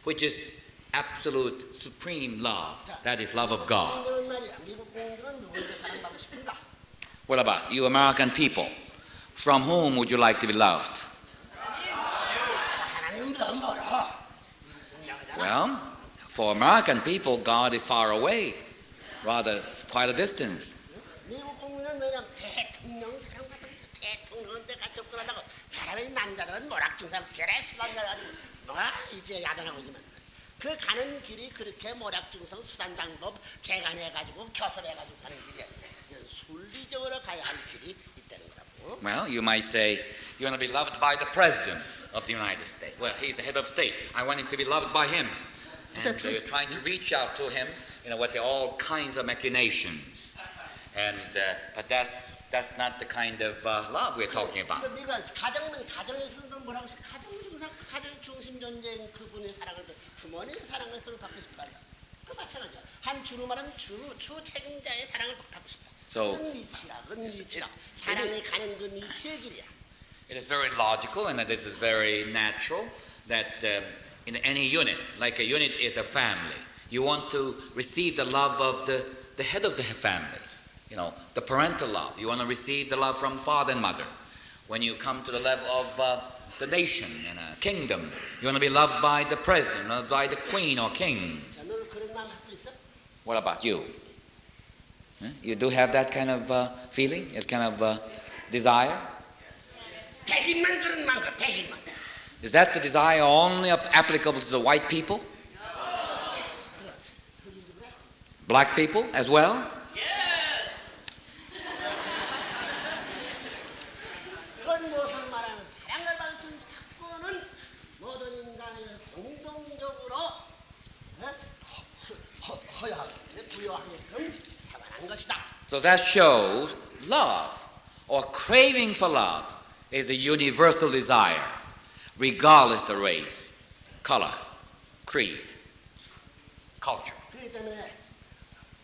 which is absolute supreme love. That is love of God. 공들은 말이야. 미국 공들은 누구에게 사랑받고 싶은가? What about you American people? From whom would you like to be loved? 하나님은 더 멀어. Well, for American people, God is far away, rather quite a distance. 미국 국민은 왜냐면 대통령 사랑받는 대통령한테 같이 접근하다고 사람이 남자들은 모락증상 별에 수단자가지고 뭐가 이제 야단하고 있지만 그 가는 길이 그렇게 모락증상 수단장법 재간해가지고 교섭해가지고 가는 길이 아니라 순리적으로 가야 할 길이 있다는 거라고. Well, you might say you want to be loved by the president of the United States. Well, he's the head of state. I want him to be loved by him. And you're trying to reach out to him, with all kinds of machinations. And but that's not the kind of love we're talking about. 가정에서도 뭐라고 했어? 가정 중심 존재인 그분의 사랑을 부모님의 사랑을 서로 받고 싶어한다. 그 마찬가지야. 한 주로 말하면 주 책임자의 사랑을 받고 싶어. So 사랑이 가는 그 니치의 길이야. It is very logical and this is very natural that in any unit, like a unit is a family, you want to receive the love of the head of the family. The parental love. You want to receive the love from father and mother. When you come to the level of the nation and a kingdom, you want to be loved by the president, or by the queen or king. What about you? You do have that kind of feeling, that kind of desire? Is that the desire only applicable to the white people? Black people as well? So that shows love or craving for love is a universal desire, regardless of race, color, creed, culture. 그렇기 때문에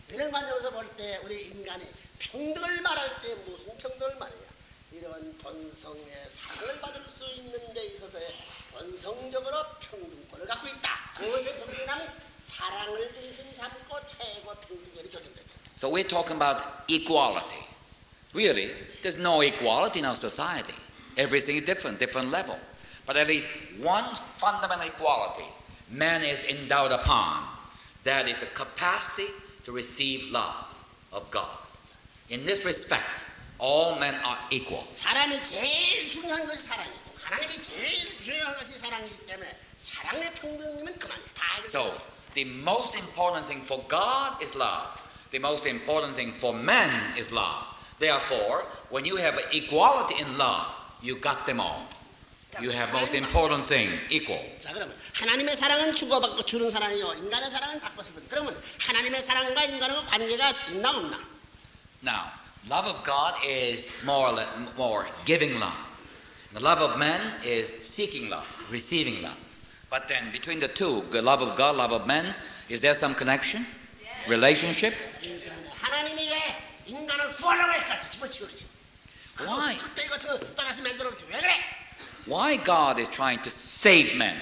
이런 관점에서 볼 때 우리 인간이 평등을 말할 때 무슨 평등을 말이냐? 이런 본성의 사랑을 받을 수 있는 데 있어서의 본성적으로 평등권을 갖고 있다. 그것의 평등이라면 사랑을 중심 삼고 최고 평등권이 결정된다. So we're talking about equality. Really, there's no equality in our society. Everything is different level. But at least one fundamental equality man is endowed upon. That is the capacity to receive love of God. In this respect, all men are equal. 사람이 제일 중요한 것이 사랑이고 하나님이 제일 중요한 것이 사랑이기 때문에 사랑의 평등이면 그만이야. 다 So the most important thing for God is love. The most important thing for men is love. Therefore, when you have equality in love, you got them all. You have most important thing, equal. 자, 그러면 하나님의 사랑은 주고받고 주는 사랑이요. 인간의 사랑은 받고 싶은. 그러면 하나님의 사랑과 인간의 관계가 있나 없나? Now, love of God is more giving love. The love of man is seeking love, receiving love. But then between the two, the love of God, love of man, is there some connection? Relationship? 하나님이 왜 인간을 구하려고 할까? 집어치우지. Why? 흑돼지 같은 거 떠나서 만들었지. 왜 그래? Why God is trying to save men,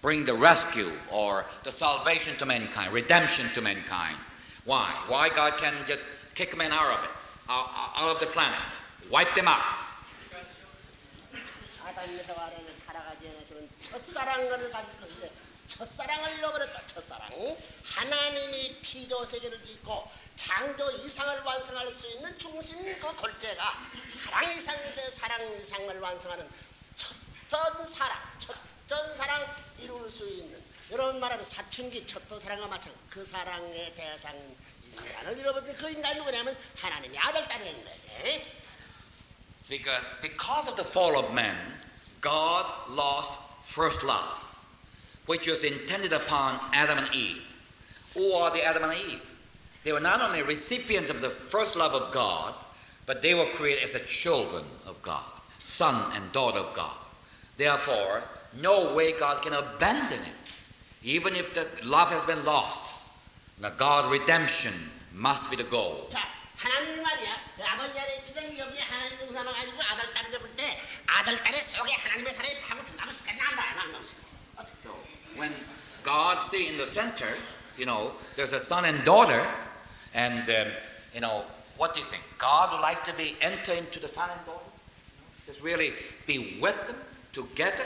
bring the rescue or the salvation to mankind, redemption to mankind? Why? Why God can just kick men out of it, out of the planet, wipe them out? 아담에서 아래는 타락하지 않았으면 첫사랑을 가지고 이제 첫사랑을 잃어버렸다. 첫사랑. 하나님이 피조 세계를 짓고 창조 이상을 완성할 수 있는 중심 그 골재가 사랑 이상인데 사랑 이상을 완성하는 첫전 사랑 이룰 수 있는 이런 말하면 사춘기 첫번 사랑과 마찬가지 그 사랑의 대상인 인간을 잃어버린 그 인간이 누구냐면 하나님의 아들 딸이라는 거예요. Because of the fall of man, God lost first love, which was intended upon Adam and Eve. Who are the Adam and Eve? They were not only recipients of the first love of God, but they were created as the children of God, son and daughter of God. Therefore, no way God can abandon it. Even if the love has been lost, the God redemption must be the goal. 자, 하나님 말이야. 아버지 안에 있던 여기 하나님 용사만 가지고 아들 딸을 잡을 때 아들 딸의 속에 하나님의 사랑이 파고 들어가고 싶겠나 안다. So when see in the center, there's a son and daughter, and what do you think? God would like to enter into the son and daughter? Just really be with them together.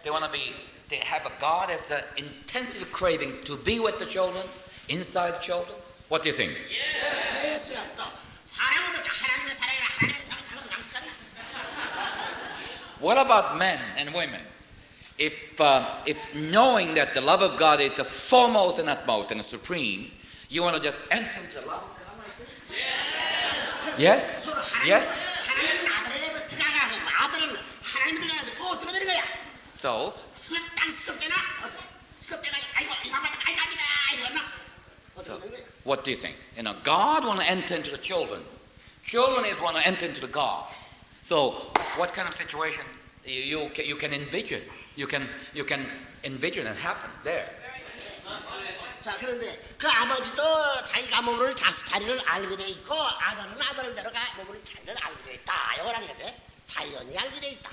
They want to they have a God as an intensive craving to be with the children, inside the children. What do you think? Yes. 사랑은 하나님의 사랑이라 하나님의 사랑하고 남식한다. What about men and women? If knowing that the love of God is the foremost and utmost and the supreme, you want to just enter into the love of God like this? Yes? Yes? 하나님은 아들에게 들어가고 아들은 하나님 들어가고 어떻게 되는 거야? So, 스톱되나? 스톱되가 아이고 이만큼 아이고 아니다 이러나? 어떻게 되는 거야? what do you think? God want to enter into the children. Children is want to enter into the God. So, what kind of situation you can envision? You can envision it happen there. 자 그런데 그 아버지도 자기가 몸을 자리를 알게 돼 있고 아들은 아들대로 몸을 자리를 알게 돼 있다. 이거라는 거지. 자연이 알게 돼 있다.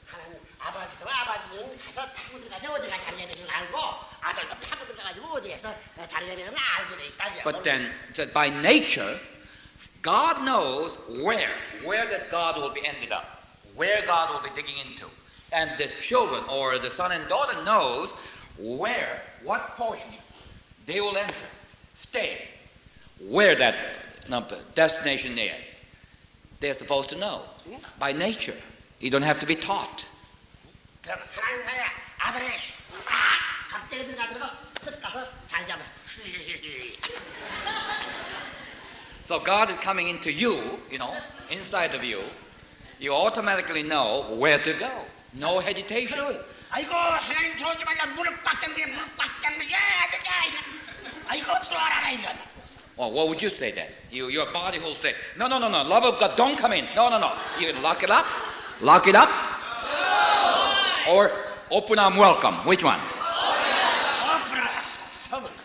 하나님 아버지도 아버지는 가서 타고 들어가서 어디가 자리 잡히는 알고 아들도 타고 들어가가지고 어디에서 자리 잡히는 알게 돼 있다. But then, by nature, God knows where that God will be ended up, where God will be digging into. And the children or the son and daughter knows what portion they will enter, stay, where that destination is. They're supposed to know by nature. You don't have to be taught. 그럼 하나님 사야 아들을 싹 갑자기 들어가서 쓱 가서 자리 잡아. So God is coming into you, inside of you. You automatically know where to go. No hesitation. 그러면 아이고 하나님 들어오지 말라 문을 꽉 잠게 문을 꽉 잠게 아이고 들어와라 이거. Well, what would you say then? Your body will say, no, love of God, don't come in. No. You can lock it up. Or open arm welcome. Which one?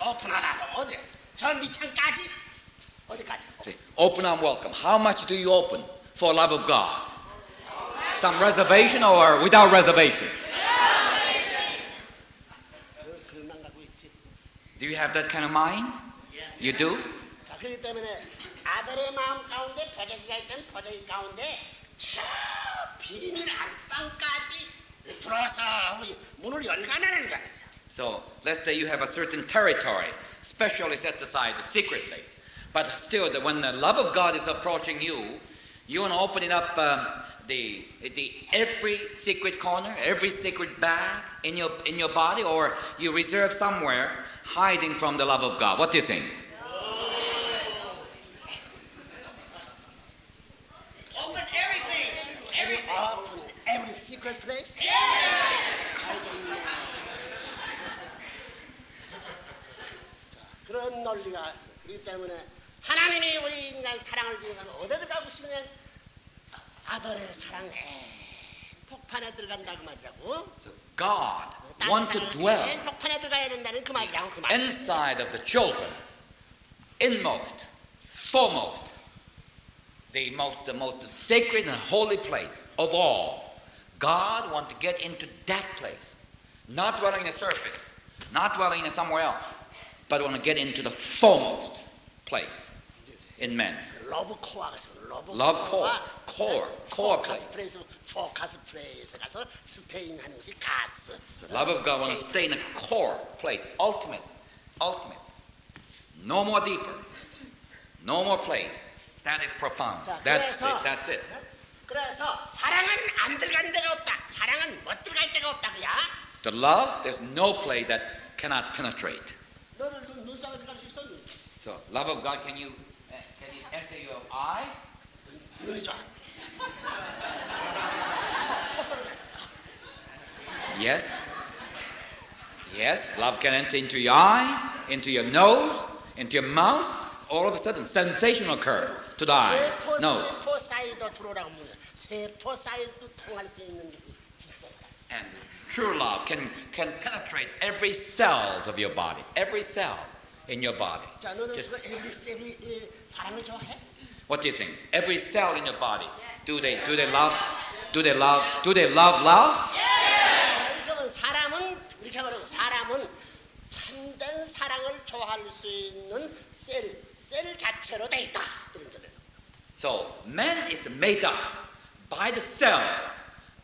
오픈하라. 어디? 저 밑창까지? 어디까지? See, open arm welcome. How much do you open for love of God? Some reservation or without reservation? 그런 갖고 있지. Do you have that kind of mind? You do? 자, 그렇기 때문에 아들의 마음 가운데 버저기가 있던 버저기 가운데 저 비밀 안방까지 들어와서 문을 열가나는 거야. So let's say you have a certain territory, specially set aside secretly. But still, when the love of God is approaching you, you want to open it up, the every secret corner, every secret bag in your body, or you reserve somewhere hiding from the love of God. What do you think? Open everything. Every secret place. 그런 논리가 그렇기 때문에 하나님이 우리 인간 사랑을 위해서 어디를 가고 싶으면 아들의 사랑에 폭판에 들어간다고 말이라고. So God wants to dwell 폭판에 들어가야 된다는 그 말이라고 그 말. inside of the children, inmost, foremost, the most sacred and holy place of all. God wants to get into that place, not dwelling in the surface, not dwelling in somewhere else, but want to get into the foremost place in men. 러브 코어가 Love core place. 포커스 플레이스 가서 스테인 하는 것이 가스. The love of God wants to stay in a core place, ultimate. No more deeper, no more place. That is profound. 자, That's it. 그래서 사랑은 안 들어가는 데가 없다. 사랑은 못 들어갈 데가 없다 그야. The love, there's no place that cannot penetrate. 너를 눈썹에 들어갈 수 있어? So, love of God, can you enter your eyes? 눈이 좋아. Yes, love can enter into your eyes, into your nose, into your mouth. All of a sudden, sensation occur to the eyes. No. 세포 사이도 들어오라고 묻는 세포 사이도 통할 수 있는 게 진짜 사랑. And true love can penetrate every cell of your body, every cell in your body. 자, 너는 Just- every 사랑을 좋아해? What do you think? Every cell in your body, do they love love? 수 있는 셀 자체로 돼 있다. 이런 거예요. So man is made up by the cell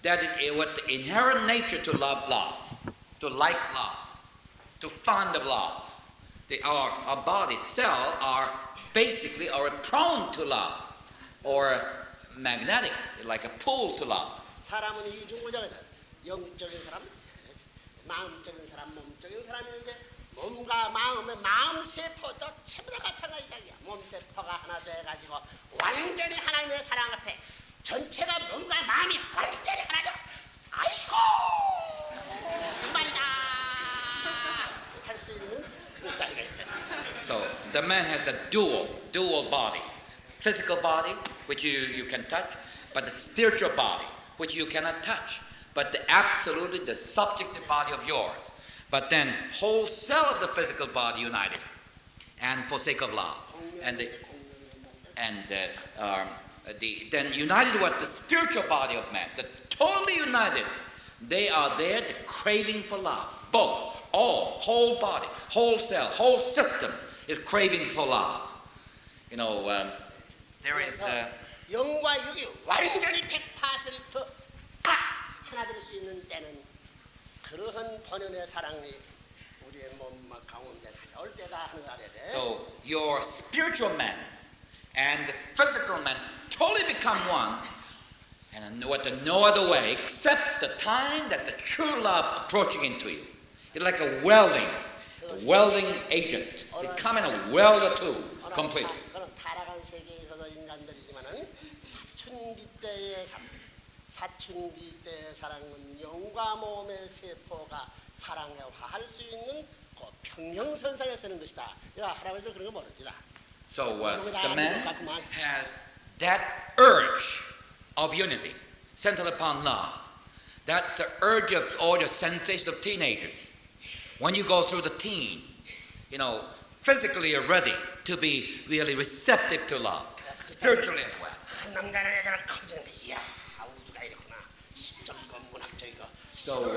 that is with the inherent nature to love, to like love, to fond of love. Our body cell are basically are prone to love or magnetic, like a pull to love. 사람은 이중구조가 영적인 사람, 마음적인 사람, 몸적인 사람인데 몸과 마음의 마음 세포도 전부 다 마찬가지다. 몸 세포가 하나 돼가지고 완전히 하나님의 사랑 앞에 전체가 몸과 마음이 완전히 하나죠. 아이고 그 말이다 할 수 있는 그 자리가 있다. So the man has a dual body, physical body which you can touch, but the spiritual body which you cannot touch, but absolutely the subjective body of yours. But then whole cell of the physical body united, and for sake of love, then united with the spiritual body of man, the totally united. They are there, the craving for love. Both, all, whole body, whole cell, whole system is craving for love. You know, there is. 영과 육이 완전히 100% 하나 될 수 있는 때는 그러한 번연의 사랑이 우리의 몸 가운데 찾아올 때다 하는 거 알아야 돼. So your spiritual man and the physical man totally become one, and with no other way except the time that the true love approaching into you. It's like a welding agent. It's coming a welder too, completely. 그런 타락한 세계에서도 인간들이지만은 사춘기 때의 삶, 사춘기 때의 사랑은 영과 몸의 세포가 사랑에 화할 수 있는 그 평형선상에 서는 것이다. 야 할아버지들 그런 거 모르지다. So the man has that urge of unity, centered upon love. That's the urge of all the sensation of teenagers. When you go through the teen, you know, physically you're ready to be really receptive to love, spiritually as well. 남자는 여자는 커지는데 이야 우주가 이렇구나. 시적이고 문학적이고. So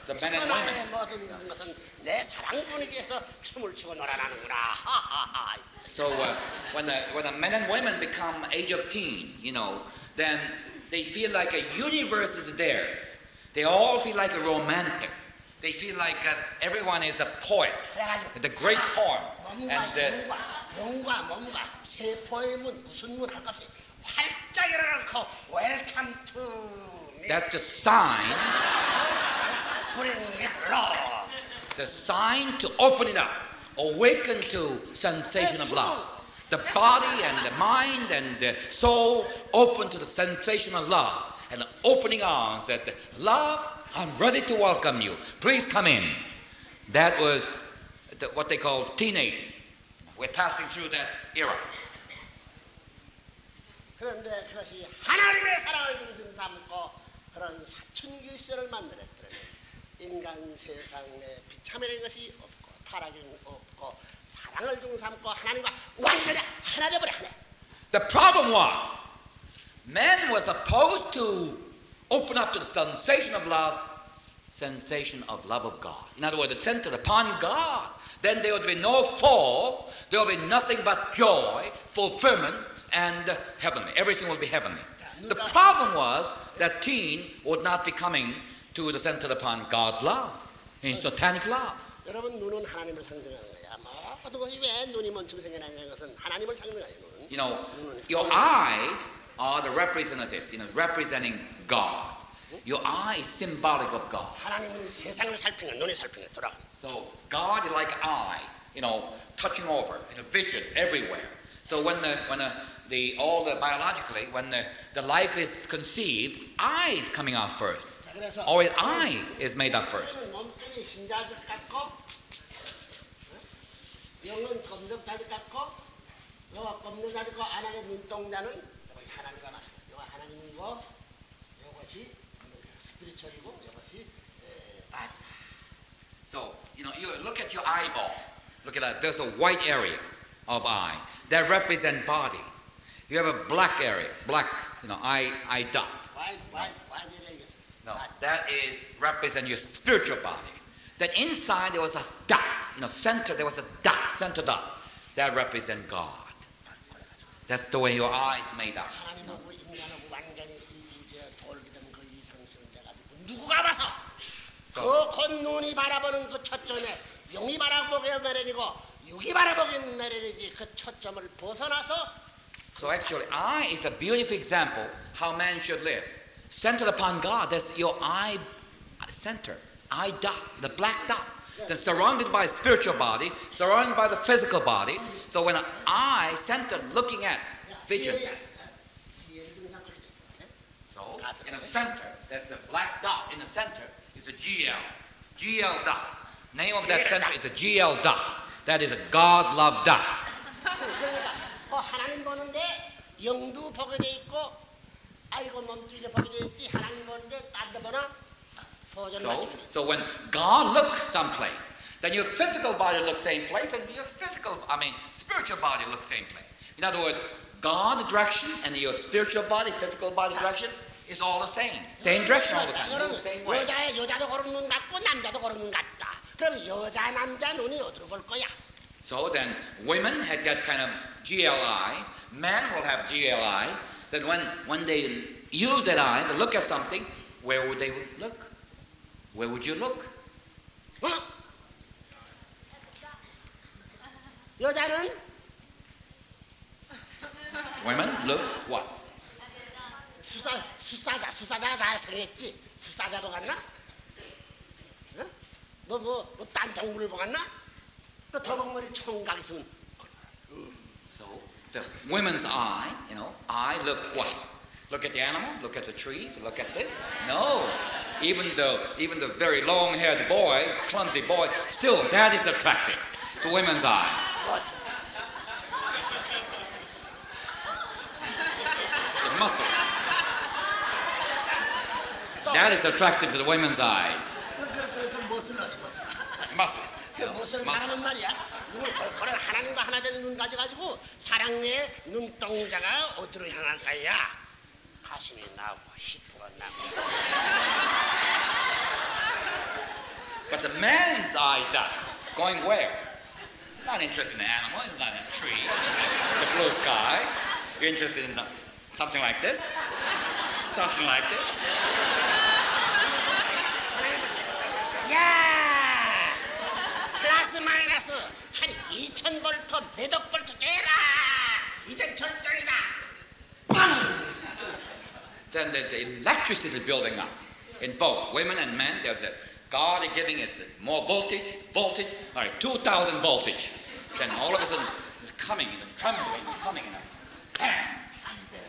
the men and women. 모든 것은 내 사랑 분위기에서 춤을 추고 놀아나는구나. 하하하. So when the men and women become age of teen, you know, then they feel like a universe is theirs. They all feel like a romantic. They feel like everyone is a poet, the great poem. 영과 몸과 세포의 문 무슨 문 할 것 없이 활짝 열어놓고 Welcome to me. That's the sign. Bring it love. The sign to open it up, awaken to sensation of love. The body and the mind and the soul open to the sensation of love, and the opening arms that love, I'm ready to welcome you. Please come in. That was what they call teenagers. We're passing through that era. 그런데 그것이 하나님의 사랑을 중심 삼고 그런 사춘기 시절을 만들었더니 인간 세상에 비참해진 것이 없고 타락이 없고 사랑을 중심 삼고 하나님과 완전히 하나 되버려 하나. The problem was, man was supposed to open up to the sensation of love of God. In other words, it's centered upon God. Then there would be no fall. There will be nothing but joy, fulfillment, and heavenly. Everything will be heavenly. The problem was that teen would not be coming to the center upon God's love, in satanic love. 여러분 눈은 하나님을 상징하는 거야. 모든 것이 왜 눈이 먼저 생겨나냐는 것은 하나님을 상징하는 거야. You know, your eyes are the representative, you know, representing God. Your eye is symbolic of God. 하나님은 세상을 살피는 눈이 살피는 돌아. So God is like eyes, you know, touching over, you know, vision everywhere. So when biologically, when the life is conceived, eye is coming out first. Always eye is made up first. 몸뚱이 신자적 같고, 영은 검정자적 같고, 요가 검정자적 같고 안에 눈동자는 이것이 하나님과 맞습니다. 요가 하나님이고, 이것이 스피리추얼이고, 이것이 바디다. So you know, you look at your eyeball. Look at that. There's a white area of eye that represents body. You have a black area, black, you know, eye dot. Why No, that is represent your spiritual body. that inside there was a dot, center, there was a dot, center dot, that represents God. That's the way your eyes made up. 하나님하고 인간하고 완전히 이제 돌기던 그 이상스러운 데 가지고 누구가 봐서 그 콧눈이 바라보는 그 초점에 영이 바라보게 내리고 육이 바라보게 내리지 그 초점을 벗어나서 So actually, eye is a beautiful example how man should live. Centered upon God, that's your eye center, eye dot, the black dot. Then surrounded by spiritual body, surrounded by the physical body. So when an eye centered looking at vision. So in the center, that's the black dot in the center is a GL. GL dot. Name of that center is a GL dot. That is a God love dot. 하나님 보는데 영도 보게 돼 있고 아이고 몸뚱이가 보게 돼 있지 하나님 보는데 딴 데 보나 보존 맞추게 돼. So when God looks someplace, then your physical body looks same place, and your spiritual body looks same place. In other words, God direction and your spiritual body, physical body direction is all the same. Same direction all the time. Same way. 여자도 그런 눈 같고 남자도 그런 눈 같다. 그럼 여자 남자 눈이 어디로 볼 거야? So then women had that kind of GLI, men will have GLI, then when they use that eye to look at something, where would they look? Where would you look? 여자는 Women look what? 수사자가 잘생겼지? 수사자로 갔나? 딴 동물을 보갔나? 그 더벅머리 총각 있으면 So the women's eye, eye look what? Look at the animal, look at the trees, look at this? No. Even the very long-haired boy, clumsy boy, still that is attractive to women's eye. The muscle. That is attractive to the women's eyes. Muscle. 무슨 사람은 말이야 그런 하나님과 하나 되는 눈 가져가지고 사랑의 눈동자가 어디로 향할까야 가슴이 나오고 시프가 나오고 But the man's eye dot, going where? He's not interested in an animal, he's not in a tree, the blue skies. You're interested in something like this, something like this. 야 플러스 마이너스 한 2000볼트 매덕 볼트 째라 이제 절정이다 빵 Then the electricity building up in both women and men. There's a God is giving us more voltage, like 2,000 voltage. Then all of a sudden it's coming and trembling, coming and bam!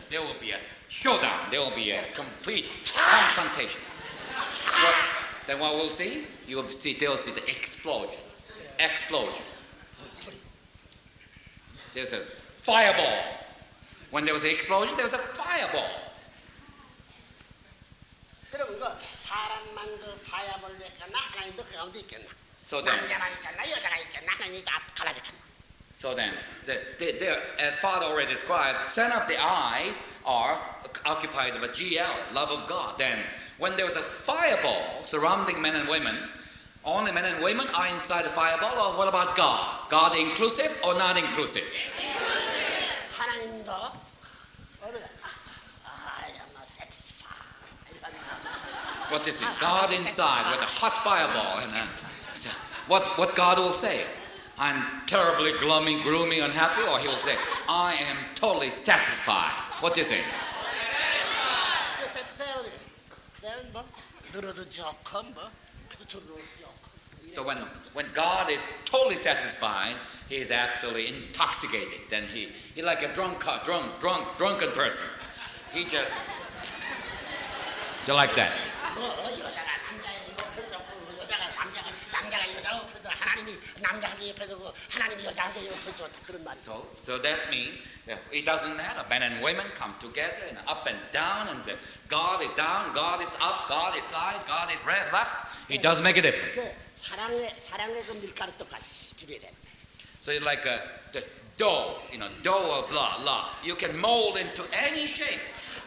There will be a showdown. There will be a complete confrontation. Then what we'll see? They'll see the explosion. There's a fireball. When there was an explosion, there was a fireball. 그럼 그 사람만 그 파야볼 있겠나 하나님도 그 가운데 있겠나 So then, 남자만 있겠나 여자가 있겠나 하나님이 다 갈라졌겠나 So then, as Father already described, the center of the eyes are occupied by GL, love of God. Then, when there was a fireball surrounding men and women, only men and women are inside the fireball, or what about God? God inclusive or not inclusive? 하나님도 어디가 I am not satisfied What is it? God inside with a hot fireball. And what God will say? I'm terribly gloomy, unhappy, or he will say, I am totally satisfied. What do you think? 그냥 뭐 늘어도 좋고 뭐 그래서 줄어도 좋고 So when God is totally satisfied, he is absolutely intoxicated. Then he like a drunken person. He just like that. 여자가 남자 옆에서 좋고 여자가 남자가 여자 옆에서 하나님이 남자한테 옆에서 좋고 하나님이 여자한테 옆에서 좋다 그런 말이야. So that means that it doesn't matter. Men and women come together and up and down, and God is down, God is up, God is side, God is right, left. It doesn't make a difference. 그 사랑의 그 밀가루 똑같이 비례돼. So it's like the dough, dough of love. You can mold into any shape.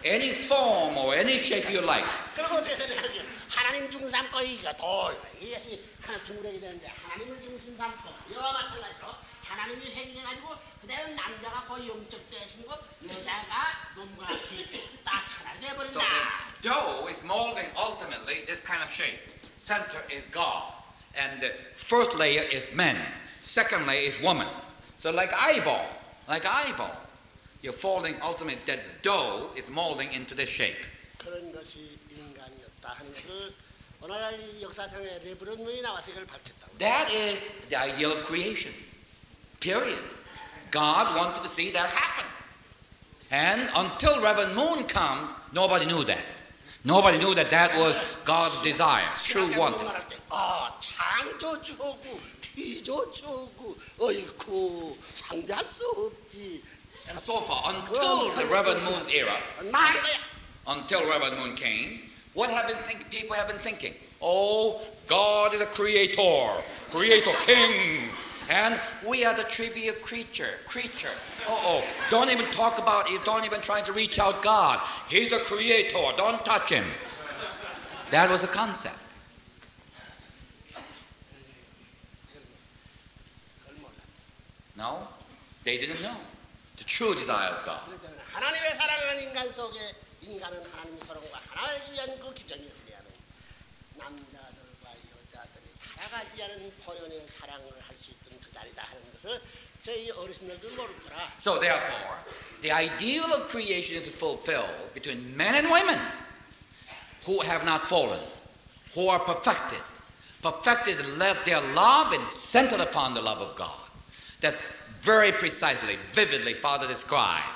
any form or any shape you like. 그리고 어떻게 되냐 여기 하나님 중심 삼고 이거 돌 이것이 하나 중심이 되는데 하나님을 중심 삼고 이와 마찬가지로 하나님이 행해가지고 그대로 남자가 거의 영적 대신고 여자가 몸과 같이 딱 하나 So 돼버린다. the dough is molding ultimately this kind of shape. Center is God, and the first layer is man. Second layer is woman. So like eyeball. You're folding ultimately that dough is molding into this shape. 그런 것이 인간이었다 하는 것을 오늘날 이 역사상의 레브론문이 나와서 이걸 밝혔다고. That is the idea of creation. Period. God wanted to see that happen. And until Reverend Moon comes, nobody knew that. Nobody knew that that was God's desire, true wanting. 창조주고 피조주고 어이쿠 상대할 수 없지. And so far, until the Reverend Moon era, until Reverend Moon came, what have people have been thinking? Oh, God is a creator, king. And we are the trivial creature. Don't even talk about it. Don't even try to reach out God. He's a creator. Don't touch him. That was the concept. No, they didn't know the true desire of God. 하나님의 사랑하는 인간 속에 인간은 하나님의 사랑과 하나님을 위한 그 기전이 되려면 남자들과 여자들이 타락하지 않은 본연의 사랑을 할 수 있던 그 자리다 하는 것을 저희 어르신들도 모르더라. So therefore, the ideal of creation is fulfilled between men and women who have not fallen, who are perfected, and let their love and centered upon the love of God. That very precisely, vividly, Father described.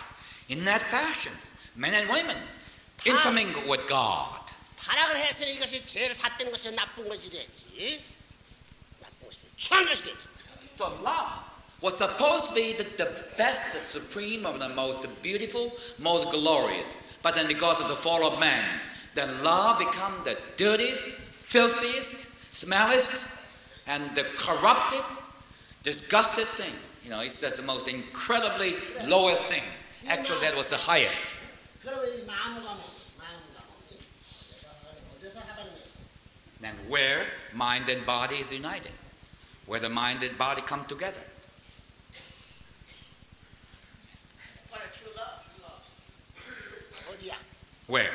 In that fashion, men and women intermingle with God. 타락을 했으니 이것이 제일 삿된 것이 나쁜 것이 되지. 나쁜 것이 되지. 취한 것이 되지. So love was supposed to be the best, the supreme, of the most beautiful, most glorious. But then because of the fall of man, the love become the dirtiest, filthiest, smelliest, and the corrupted, disgusted thing. You know, it's just the most incredibly lowest thing. Actually, that was the highest. Then where mind and body is united, where the mind and body come together. Where?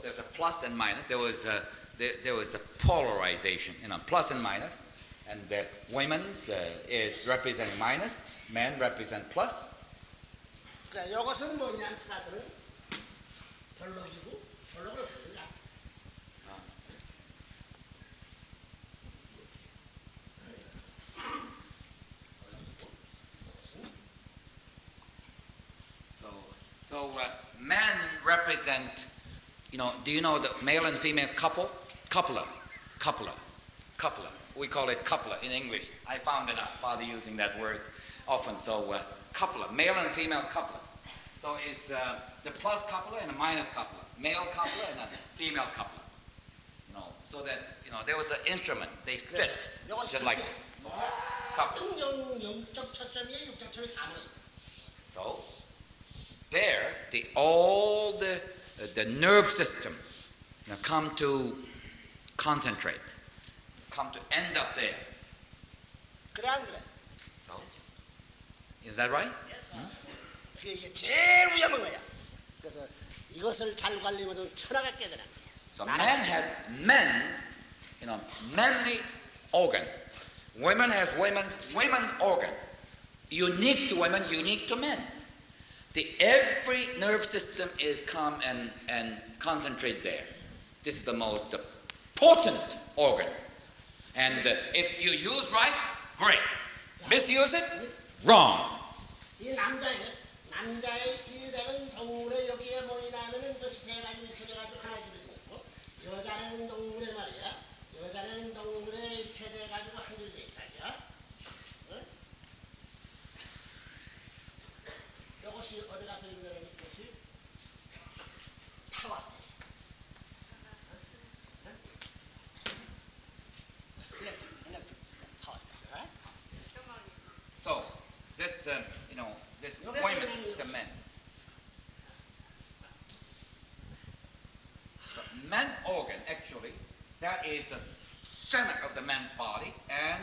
There's a plus and minus. There was a polarization, plus and minus, and the women's is representing minus, men represent plus. 그래, 이것은 뭐냐면 플러스는 별로이고 별로가 어떻게 되냐? So men represent, do you know the male and female couple? Coupler. We call it coupler in English. I found it out, Father using that word often. So coupler, male and female coupler. So it's the plus coupler and a minus coupler, male coupler and a female coupler. So that, there was an instrument, they fit, just like this. Coupler. So there, all the nerve system come to concentrate, come to end up there. So, is that right? 그게 제일 위험한 거야. 그래서 이것을 잘 관리하면 천하가 깨더라. So man has manly organ. Women has women organ. Unique to women, unique to men. Every nerve system is come and concentrate there. This is the most potent organ. And if you use right, great. Misuse it, wrong. 이 남자의 일에는 동물의 여기에 모이라면은 것이 돼가지고 이렇게 돼가지고 하나씩 되고 여자는 동물의 말이야. 여자는 동물에 이렇게 돼가지고 한 줄이 돼 있다야. 이것이 어디 가서 있냐면 이것이 파워스. man organ, actually, that is the center of the man's body, and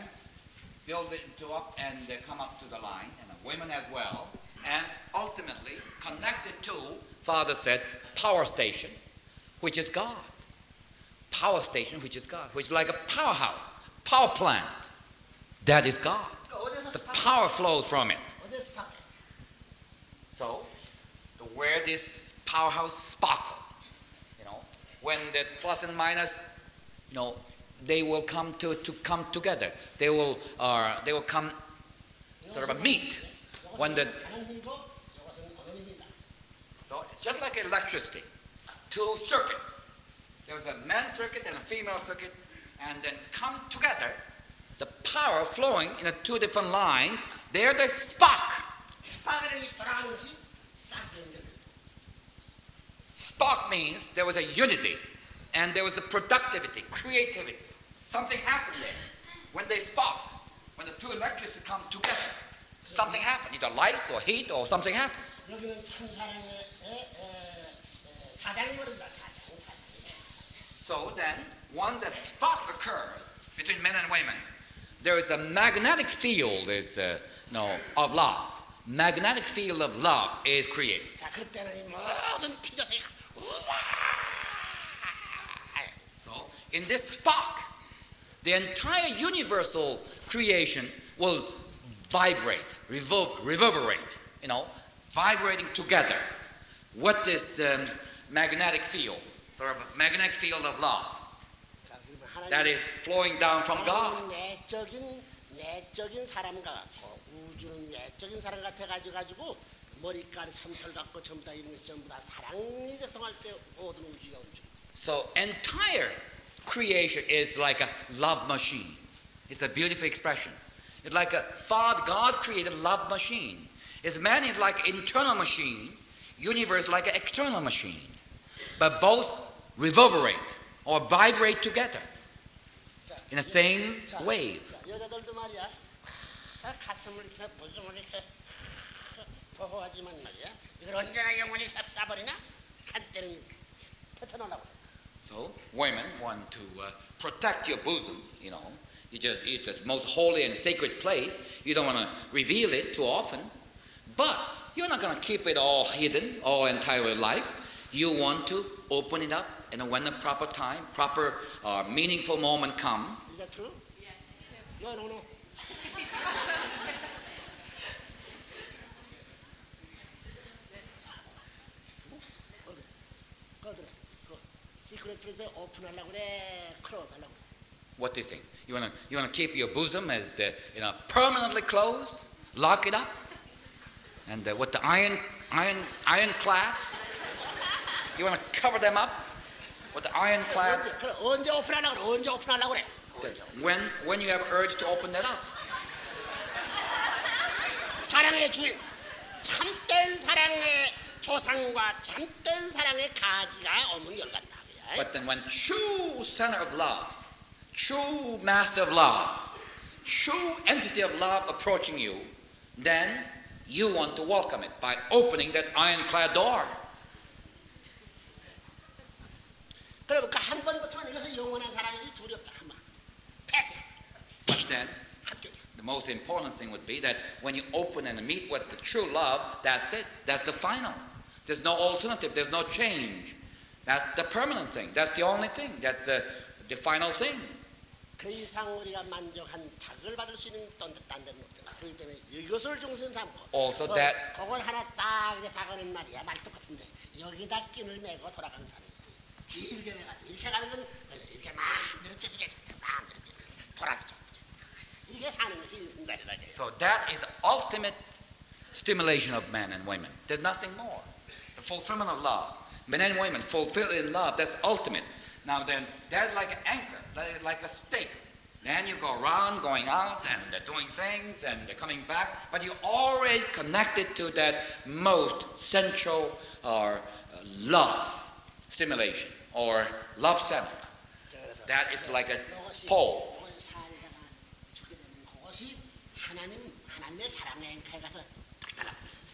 build it into up and come up to the line, and the women as well, and ultimately connected to, Father said, power station, which is God. Power station, which is God, which is like a powerhouse, power plant. That is God. The power flows from it. So, where this powerhouse sparkle, when the plus and minus, they will come to come together. They will come sort of a meet when the. So just like electricity, two circuit. There's a man circuit and a female circuit, and then come together. The power flowing in a two different lines. They're the spark. Spark means there was a unity, and there was a productivity, creativity. Something happened there. When they spark, when the two electricity come together, something happened. Either light or heat or something happened. So then, when the spark occurs between men and women, there is a magnetic field of love. Magnetic field of love is created. So, in this spark, the entire universal creation will vibrate, reverberate, vibrating together. What is magnetic field? Sort of a magnetic field of love that is flowing down from God. 내적인 사람 같고 우주는 내적인 사람 같아가지고 머리까지 솜털 같고 전부 다 이런 것이 전부 다 사랑이 대통할 때 모든 우주가 움직여. So entire creation is like a love machine. It's a beautiful expression. It's like God created a love machine. Man is like an internal machine, universe like an external machine. But both reverberate or vibrate together in the same wave. 여자들도 말이야 가슴을 이렇게 보증을 이렇게 보호하지만 말이야 이걸 언제나 영원히 쏴버리나 한때는 뱉어놓으려고. So women want to protect your bosom, it's the most holy and sacred place. You don't want to reveal it too often, but you're not going to keep it all hidden all entire life. You want to open it up, and when the proper time, proper meaningful moment comes. Is that true? Yeah. No. 시크릿 프레스 오픈하려고 그래, 클로즈 하려고. What do you think? You wanna keep your bosom as permanently closed, lock it up, and with the ironclad. You wanna cover them up with the ironclad. 언제 오픈하려고 그래? When you have urge to open that up. 사랑의 주인, 참된 사랑의 조상과 참된 사랑의 가지가 오면 열간다. But then when true center of love, true master of love, true entity of love approaching you, then you want to welcome it by opening that ironclad door. 그러니까 한 번 붙으면 이것은 영원한 사랑이 두렵다. 한번 패스. But then the most important thing would be that when you open and meet with the true love, that's it. That's the final. There's no alternative. There's no change. That's the permanent thing. That's the only thing. That's the final thing. 그 이상 우리가 만족한 자극을 받을 수 있는 딴 데는 없다. 그렇기 때문에 이것을 중심 삼고. Also that. 그걸 하나 딱 이제 박아낸 말이야. 말 똑같은데 여기다 끈을 메고 돌아가는 사람. 길게 내가지고 이렇게 가는 건 이렇게 마음대로 떼주게 마음대로 돌아주죠. 이게 사는 것이 인생살이다. So that is ultimate stimulation of men and women. There's nothing more. The fulfillment of love. Men and women fulfilled in love. That's ultimate. Now then, that's like an anchor, like a stake. Then you go around, going out, and doing things, and coming back. But you're already connected to that most central love stimulation or love center. That is like a pole.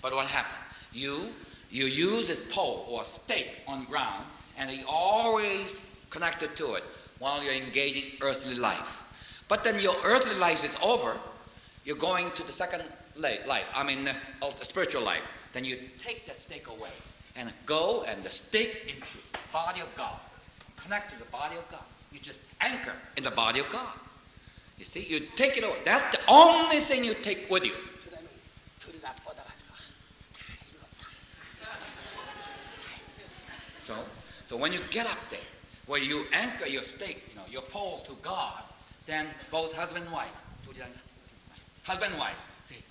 But what happened? You use this pole or stake on the ground, and you always connected to it while you're engaging earthly life. But then your earthly life is over, you're going to the second life, the spiritual life. Then you take that stake away and go and the stake into the body of God. Connect to the body of God. You just anchor in the body of God. You see, you take it away. That's the only thing you take with you. 그다음에 둘이 다 뻗어가지고 다 읽었다. So when you get up there, where you anchor your stake, your pole to God, then both husband and wife, husband and wife, say,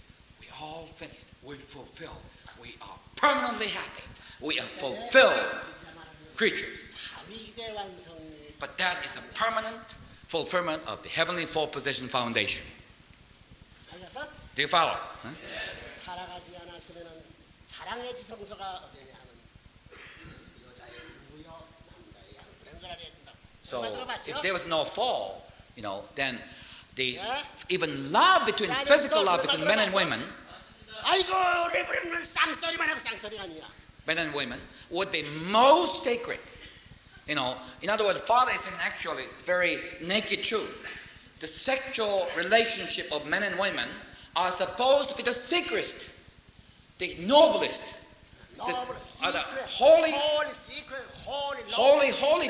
we all finished, we fulfilled, we are permanently happy, we are fulfilled creatures. 사위대 완성이. But that is a permanent fulfillment of the heavenly four-position foundation. 알겠어? Do you follow? 살아가지 않았으면은 사랑의 지성소가 어디냐 하면 여자의 무여 남자의 양 그런 거라 그랬다. So 들어봤어요? if there was no fall, then the even love between physical love between men and women, 아이고 우리 쌍소리만 하고 쌍소리가 아니야. men and women would be most sacred. In other words, Father is saying actually very naked truth. The sexual relationship of men and women are supposed to be the secretest, the noblest, the holy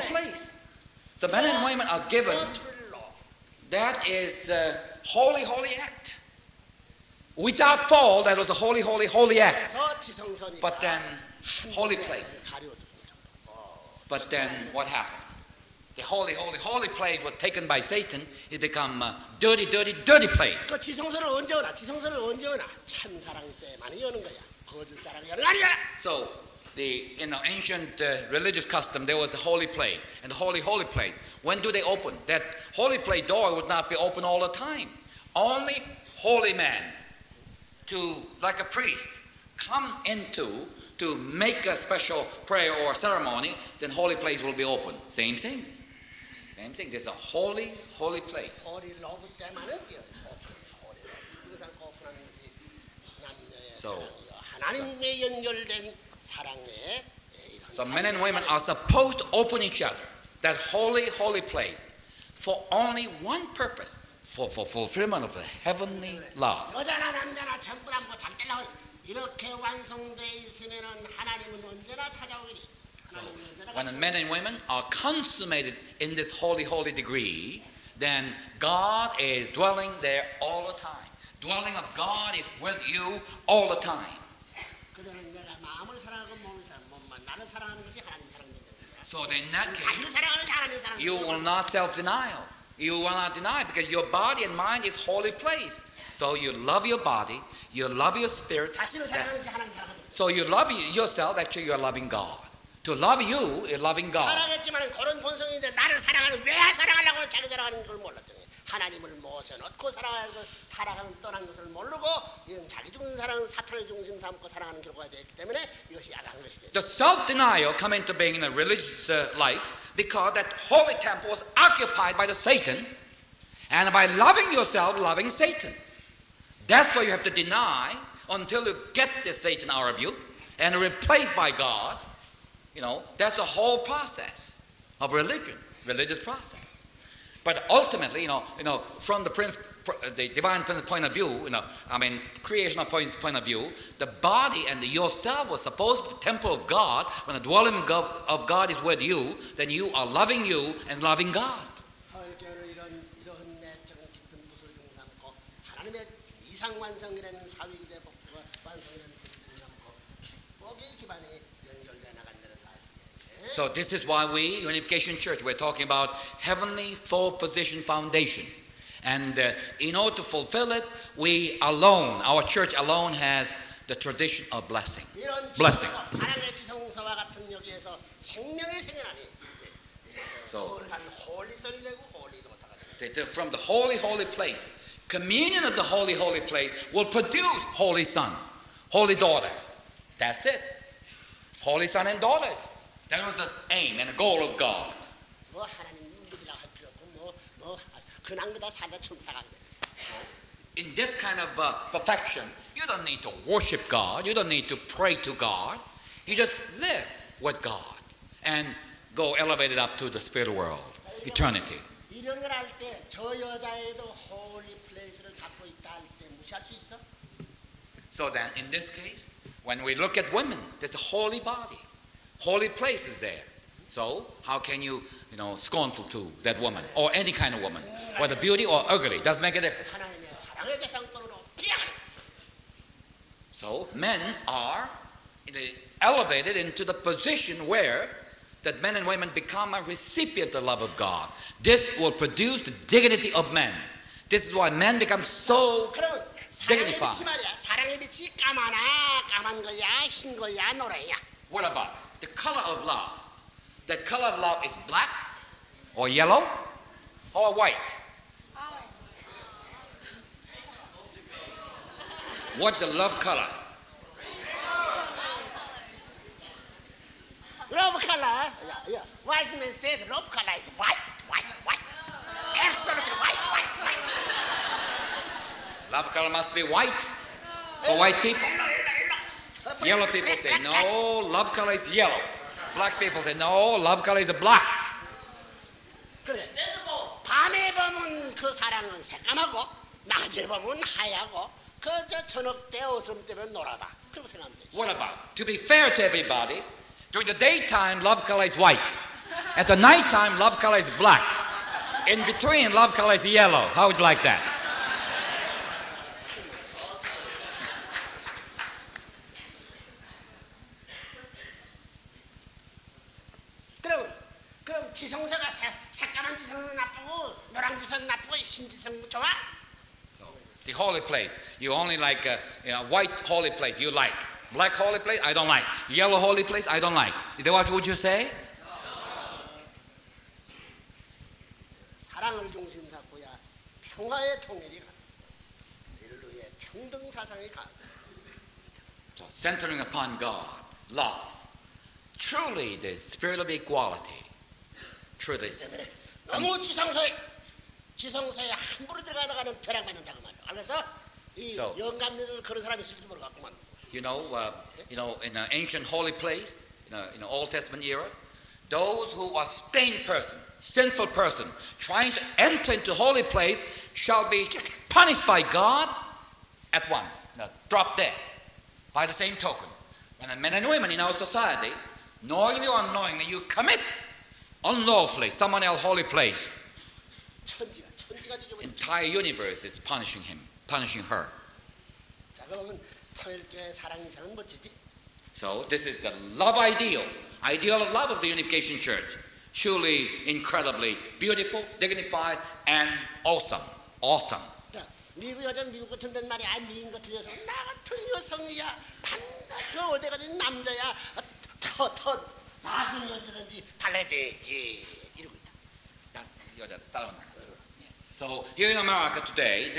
place. The men and women are given. That is a holy act. Without fall, that was a holy act. But then, holy place. But then, what happened? The holy place was taken by Satan. It became a dirty place. 그 지성소를 언제 오나? 지성소를 언제 오나? 참 사랑 때만이 여는 거야. 거짓 사랑이 여는 거 아니야. So, the ancient religious custom, there was a holy place and the holy place. When do they open? That holy place door would not be open all the time. Only holy man, like a priest, come into to make a special prayer or ceremony, then holy place will be open. Same thing. There's a holy place. holy love 때만은 이것을 오픈하는 것이 남녀의 사랑이요. 하나님과 연결된 사랑의 이런. So men and women are supposed to open each other, that holy place, for only one purpose, for fulfillment of the heavenly love. 여자나 남자나 전부 다 뭐 잠들라고 이렇게 완성돼 있으면은 하나님은 언제나 찾아오기니. When men and women are consummated in this holy degree, then God is dwelling there all the time. Dwelling of God is with you all the time. 그들은 내가 마음을 사랑하고 몸을 사랑하고 몸만 나를 사랑하는 것이 하나님 사랑된다. So in that 자기를 case, 사랑하는 것이 하나님 사랑. you will not self-denial. You will not deny because your body and mind is holy place. So you love your body, you love your spirit. 자신을 사랑하는 것이 하나님 사랑하는. So you love yourself, actually you are loving God. To love you is loving God. 사랑했지만 그런 본성인데 나를 사랑하는 왜 사랑하려고 자기 사랑하는 걸 몰랐더니 하나님을 모셔놓고 사랑하고 타락하면 떠난 것을 모르고 이런 자기 중심 사랑은 사탄을 중심 삼고 사랑하는 결과가 되기 때문에 이것이 야간 것이죠. The self-denial come into being in a religious life because that holy temple was occupied by the Satan, and by loving yourself, loving Satan. That's why you have to deny until you get this Satan out of you and replaced by God. That's the whole process of religious process. But ultimately, from the divine point of view, creational point of view, the body and yourself was supposed to be the temple of God. When the dwelling of God is with you, then you are loving you and loving God. 이런 내적 깊은 뜻을 중삼고 하나님의 이상 완성이라는 사위기대 복부가 완성이라는 뜻을 중삼고 축복의 기반이 연결돼 나간다는 사실이에요. So this is why we, Unification Church, we're talking about heavenly four-position foundation. And in order to fulfill it, we alone, our church alone has the tradition of blessing. Blessing. 사랑의 지성소와 같은 여기에서 생명의 생연하니 홀리선이 되고 홀리도 못하거든요. From the holy place, communion of the holy place will produce holy son, holy daughter. That's it. Holy son and daughter. That was the aim and the goal of God. 뭐 하나님 믿으려고 할 필요 없고 뭐 그냥 그다 살다 출타가. In this kind of perfection, you don't need to worship God. You don't need to pray to God. You just live with God. And go elevated up to the spirit world, eternity. 이런 걸 할 때 저 여자애도 홀리 플레이스를 갖고 있다 할 때 무시할 수 있어? So then, in this case, when we look at women, there's a holy body, holy places there. So how can you scornful to that woman or any kind of woman, whether beauty or ugly, doesn't make a difference. 하나님의 사랑의 대상권으로 피하는. So men are elevated into the position where that men and women become a recipient of the love of God. This will produce the dignity of men. This is why men become so 그러면 사랑의 빛이 말이야. 사랑의 빛이 까만 거야, 흰 거야, 노래야. What about the color of love? The color of love is black or yellow or white. What's the love color? Love color. Yeah. White man said love color is white. Absolutely white. Love color must be white for white people. Yellow people say no, love color is yellow. Black people say no, love color is black. 그래. 밤에 보면 그 사랑은 새까맣고 낮에 보면 하얗고 그저 저녁 때 오스름 때면 노랗다. 그렇게 생각하면 돼. What about? To be fair to everybody, during the daytime, love color is white. At the nighttime, love color is black. In between, love color is yellow. How would you like that? 그럼 지성소가 새까만 지성은 나쁘고 노란 지성은 나쁘고 흰 지성은 좋아? The holy place, you only like white holy place, you like. Black holy place, I don't like. Yellow holy place, I don't like. Is that what would you say? 사랑을 중심 삼고야 평화의 통일이 가. 인류의 평등 사상이 가. So centering upon God, love, truly the spirit of equality, truly. 너무 지성소에 함부로 들어가다가는 벼락 맞는다고 말이야. 그래서 이 영감님들 그런 사람이 있을지 모르겠구만. In an ancient holy place, in the Old Testament era, those who are stained person, sinful person, trying to enter into holy place shall be punished by God at one, drop dead. By the same token, when the men and women in our society, knowingly or unknowingly, you commit unlawfully someone else's holy place, entire universe is punishing him, punishing her. So this is the love ideal of love of the Unification Church. Truly incredibly beautiful, dignified, and awesome. 미국 여자 미국 같은 데는 말이야. 미인 같은 여자 나 같은 여성이야. 반나 어디 가든 남자야. 더 나은 여자든지 달라야지 이러고 있다. 여자 따라온다. So here in America today,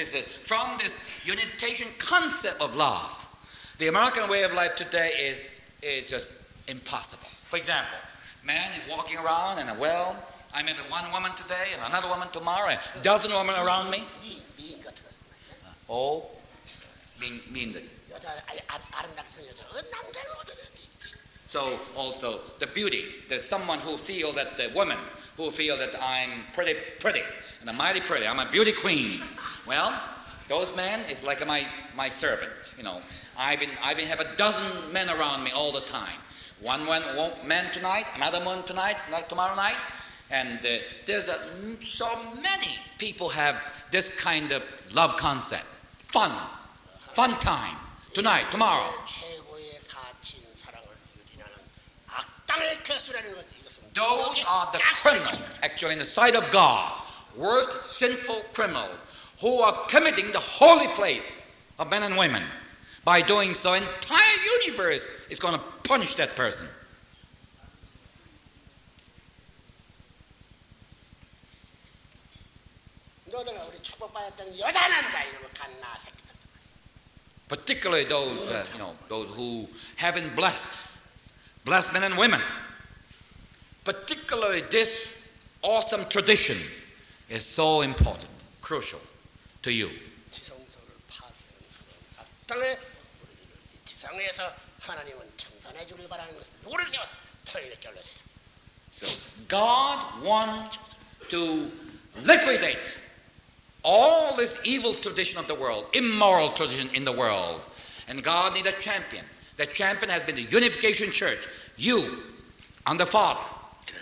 from this unification concept of love, the American way of life today is just impossible. For example, man is walking around and I met one woman today and another woman tomorrow, and a dozen women around me. 미인 같은 미인들. 여자 아름답게 생긴 여자 남자는 어디든지. So also the beauty, there's someone who feel that the women who feel that I'm pretty and I'm mighty pretty, I'm a beauty queen. Well, those men is like my servant. I've been have a dozen men around me all the time. One man tonight, another one tonight, like tomorrow night, and there's so many people have this kind of love concept, fun time tonight, tomorrow. 최고의 가치인 사랑을 유지하는 악당의 괴수라는 거지. Those are the criminals, actually, in the sight of God, worst sinful criminals who are committing the holy place of men and women. By doing so, entire universe is going to punish that person. 너들 우리 축복받았던 여자 남자 이름을 갖나 새끼들. Particularly those who haven't blessed men and women. Particularly this awesome tradition is so important, crucial to you. 지성소를 파괴하는 그런 악당의 우리들을 이 지상에서 하나님은 청산해 주길 바라는 것은 누구를 세워서 토일에 결렸어. So God wants to liquidate all this evil tradition of the world, immoral tradition in the world. And God needs a champion. That champion has been the Unification Church. You and the Father,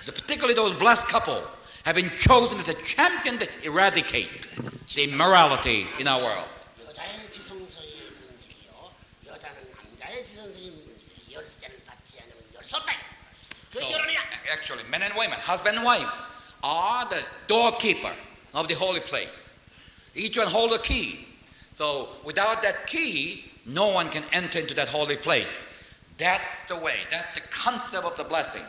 particularly those blessed couple, have been chosen as a champion to eradicate the immorality in our world. 여자의 지성소의 문제요. 여자는 남자의 지성소의 문제. 열쇠를 받지 않으면 열 수 없다. 그 So, 결혼이야. actually, men and women, husband and wife, are the doorkeeper of the holy place. Each one hold a key. So without that key, no one can enter into that holy place. That's the way. That's the concept of the blessing.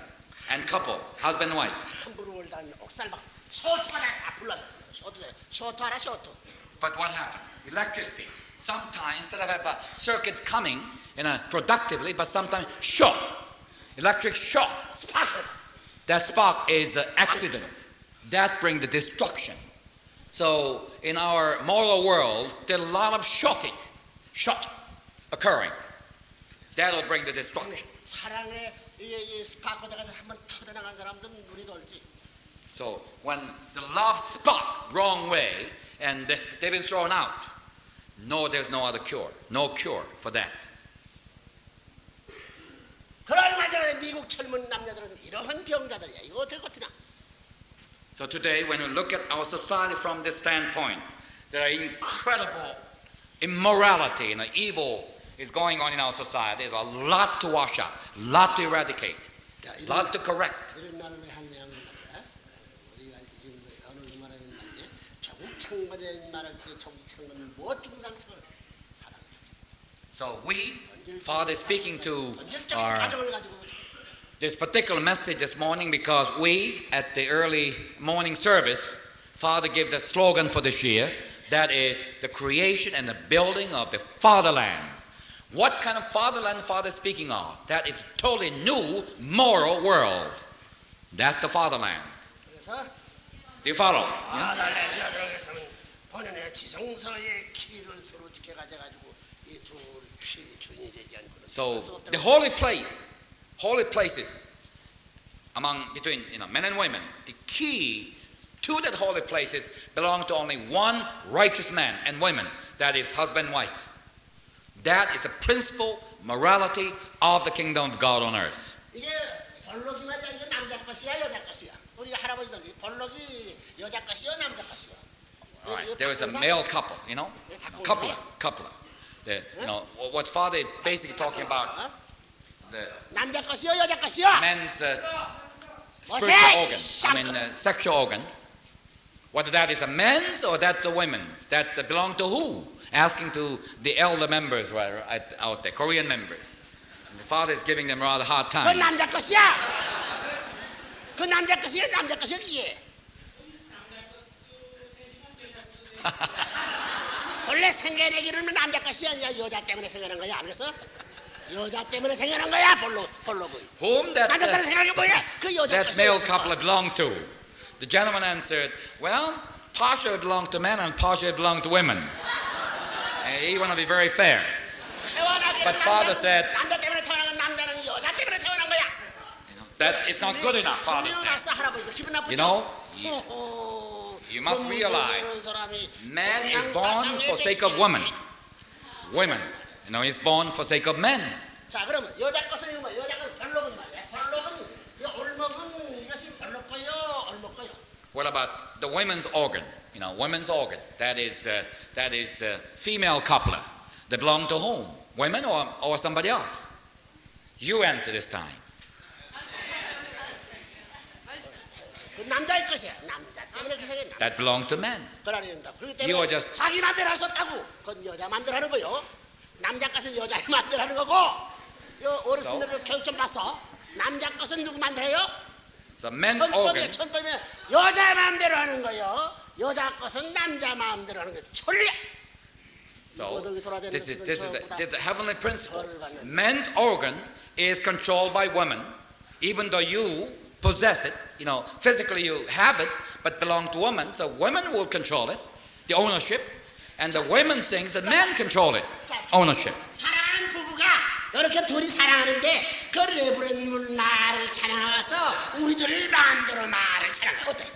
And couple, husband and wife. 함부로 올다는 옥살박 쇼트가 다 불러. 쇼트 하라 쇼트. But what happened? Electricity. Sometimes instead of have a circuit coming productively, but sometimes short. Electric short. 스파크. That spark is an accident. That brings the destruction. So in our moral world, there's a lot of short occurring. That'll bring the destruction. 사랑의 이 스파크 내가 한번 터져나간 사람들은 눈이 돌지. So when the love spark wrong way and they've been thrown out, no, there's no other cure. No cure for that. 그런 과정에 미국 젊은 남자들은 이러한 병자들이야. 이거 어떻게 버티나? So today, when we look at our society from this standpoint, there are incredible immorality and evil is going on in our society. There's a lot to wash out, a lot to eradicate, a lot to correct. 이런 날을 왜 하냐면 말이야. 우리가 지금 오늘 말하는 날이 조국 청년을 말할 때 조국 청년은 무엇 중상청을 사랑하죠. So we, Father, is speaking to 본질적인 our 가정을 가지고 this particular message this morning because we, at the early morning service, Father gave the slogan for this year, that is the creation and the building of the fatherland. What kind of fatherland Father is speaking of? That is totally new moral world. That's the fatherland. 그래서 Do you follow? 여자들에게서는 본인의 지성서의 키를 서로 지켜가지고 이두 주인이 되지 않고는 So the holy places between men and women, the key to that holy places belong to only one righteous man and woman, that is husband and wife. That is the principal morality of the kingdom of God on earth. 이게 벌록이 말이야. 이거 남자 것이야 여자 것이야. 우리 할아버지들 벌록이 여자 것이야 남자 것이야. All right. There is a male couple, coupler. What Father is basically talking about, the 남자 것이요 여자 것이요. men's spiritual organ, sexual organ. Whether that is a men's or that's the women, that belong to who? Asking to the elder members out there, Korean members. And the Father is giving them rather hard 그 time. 남자 것이야. 그 남자 것이야 남자 것이야 이게. 원래 생겨내기는 남자 것이 아니야. 여자 때문에 생겨난 거야. 알겠어? 여자 때문에 생겨난 거야. 벌록은. Whom that 남자 때문에 생겨난 게 뭐야? 그 여자 that male couple belonged to? The gentleman answered, well, partially belong to men and partially belong to women. He want to be very fair. But Father said, 남자 때문에 태어난 남자는 여자 때문에 태어난 거야. that is not good enough, Father said. You must realize man is born for sake of woman. Women, is born for sake of men. 자, 그러면 여자 것은 뭐? 여자 것은 벌록은 말이야. 벌록은 올목은 이것이 벌록 거요, 올목 거요. What about the women's organ? Women's organ. That is female coupler. They belong to whom? Women or somebody else? You answer this time. 남자의 것이야. 남자 때문에 그렇게 생겼나? That belong to men. 그렇기 You are 때문에 just 자기 마음대로 할 수 없다고. 그건 여자 마음대로 하는 거요. 남자 것은 여자 마음대로 하는 거고. 어르신들 교육 좀 봤어. 남자 것은 누구 마음대로 해요? So men's organ. 천법이면 여자 마음대로 하는 거요. 여자 것은 남자 마음대로 하는 거. 천리야. So this is the heavenly principle. Men's organ is controlled by women, even though you possess it. Physically you have it, but belong to women. So women will control it, the ownership, and the women things that men control it, ownership. 사랑하는 부부가 이렇게 둘이 사랑하는데 그 레브런문 말을 찬양해서 우리들 마음대로 말을 찬양해. 어때?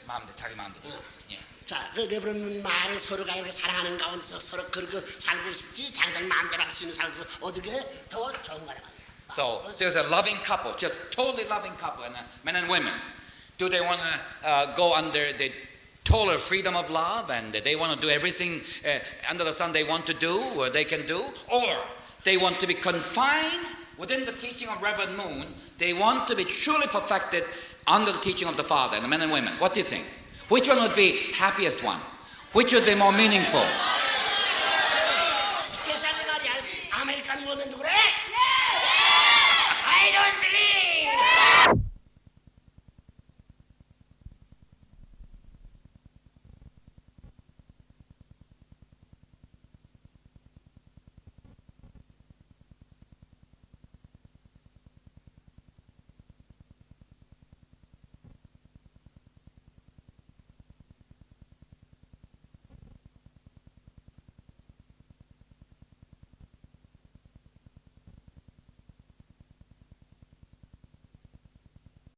마음대로 자기 마음대로. 예. 자, 그 레브런문 말을 서로가 이렇게 사랑하는 가운데서 서로 그렇게 살고 싶지 자기들 마음대로 할 수 있는 삶도 어떻게 더 좋은 거라 말이야. So there's a loving couple, just totally loving couple, and men and women. Do they want to go under the total freedom of love, and they want to do everything under the sun they want to do, or they can do, or they want to be confined within the teaching of Reverend Moon? They want to be truly perfected under the teaching of the Father, and the men and women. What do you think? Which one would be happiest one? Which would be more meaningful?